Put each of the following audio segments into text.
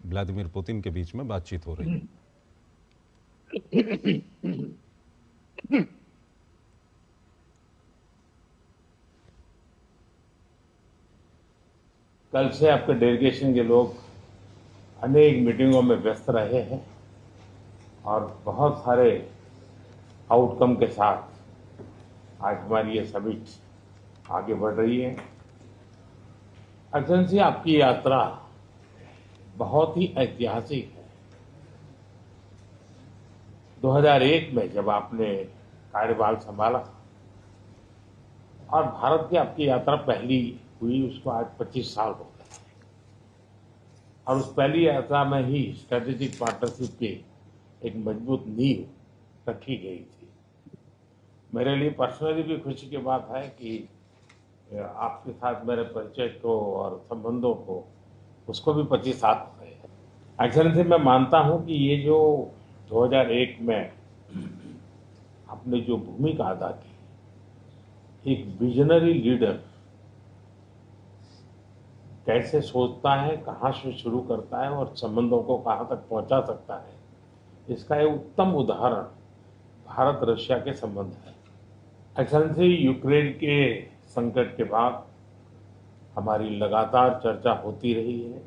Vladimir Putin के बीच में बातचीत हो रही है। कल से आपके डेलीगेशन के लोग अनेक मीटिंगों में व्यस्त रहे हैं और बहुत सारे आउटकम के साथ आज हमारी ये समिट आगे बढ़ रही है। एक्सेलेंसी, आपकी यात्रा बहुत ही ऐतिहासिक है। 2001 में जब आपने कार्यभार संभाला और भारत की आपकी यात्रा पहली हुई, उसको आज 25 साल हो गए और उस पहली यात्रा में ही स्ट्रेटेजिक पार्टनरशिप की एक मजबूत नींव रखी गई थी। मेरे लिए पर्सनली भी खुशी की बात है कि आपके साथ मेरे परिचय को और संबंधों को उसको भी 25 साल हो गए हैं। एक्सेलेंसी, मैं मानता हूं कि ये जो 2001 में आपने जो भूमिका अदा की, एक विजनरी लीडर कैसे सोचता है, कहाँ से शुरू करता है और संबंधों को कहाँ तक पहुंचा सकता है, इसका एक उत्तम उदाहरण भारत रशिया के संबंध है। एक्सेलेंसी, यूक्रेन के संकट के बाद हमारी लगातार चर्चा होती रही है।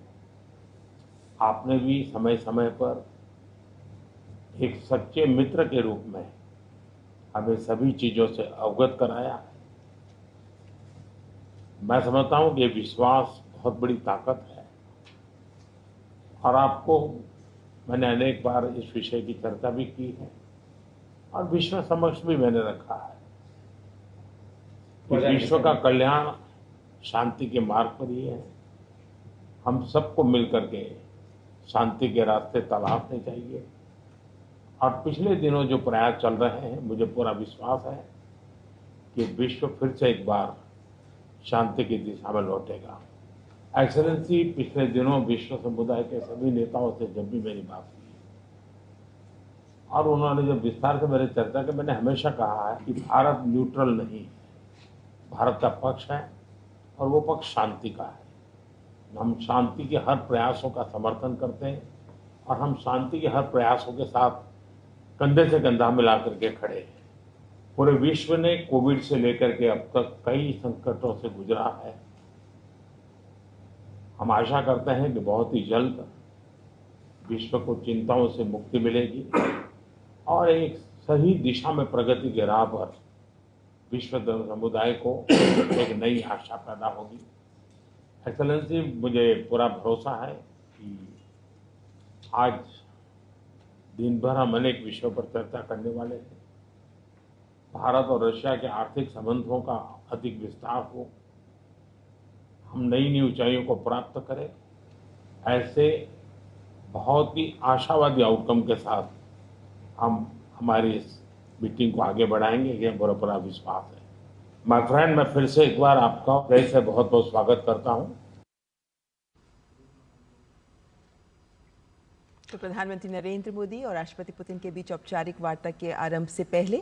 आपने भी समय समय पर एक सच्चे मित्र के रूप में हमें सभी चीजों से अवगत कराया है। मैं समझता हूं कि ये विश्वास बहुत बड़ी ताकत है और आपको मैंने अनेक बार इस विषय की चर्चा भी की है और विश्व समक्ष भी मैंने रखा है कि विश्व का कल्याण शांति के मार्ग पर ही है। हम सबको मिलकर के शांति के रास्ते तलाशने चाहिए और पिछले दिनों जो प्रयास चल रहे हैं, मुझे पूरा विश्वास है कि विश्व फिर से एक बार शांति की दिशा में लौटेगा। एक्सेलेंसी, पिछले दिनों विश्व समुदाय के सभी नेताओं से जब भी मेरी बात हुई और उन्होंने जब विस्तार से मेरे चर्चा की, मैंने हमेशा कहा है कि भारत न्यूट्रल नहीं है, भारत का पक्ष है और वो पक्ष शांति का है। हम शांति के हर प्रयासों का समर्थन करते हैं और हम शांति के हर प्रयासों के साथ कंधे से कंधा मिला करके खड़े हैं। पूरे विश्व ने कोविड से लेकर के अब तक कई संकटों से गुजरा है। हम आशा करते हैं कि बहुत ही जल्द विश्व को चिंताओं से मुक्ति मिलेगी और एक सही दिशा में प्रगति के राह पर विश्व समुदाय को एक नई आशा पैदा होगी। एक्सेलेंसी, मुझे पूरा भरोसा है कि आज दिन भर हम अनेक विषयों पर चर्चा करने वाले हैं। भारत और रशिया के आर्थिक संबंधों का अधिक विस्तार हो, हम नई नई ऊंचाइयों को प्राप्त करें, ऐसे बहुत ही आशावादी आउटकम के साथ हम हमारी इस मीटिंग को आगे बढ़ाएंगे, ये मेरा पूरा विश्वास है। माय फ्रेंड, मैं फिर से एक बार आपका प्रेस से बहुत बहुत स्वागत करता हूं। तो प्रधानमंत्री नरेंद्र मोदी और राष्ट्रपति पुतिन के बीच औपचारिक वार्ता के आरंभ से पहले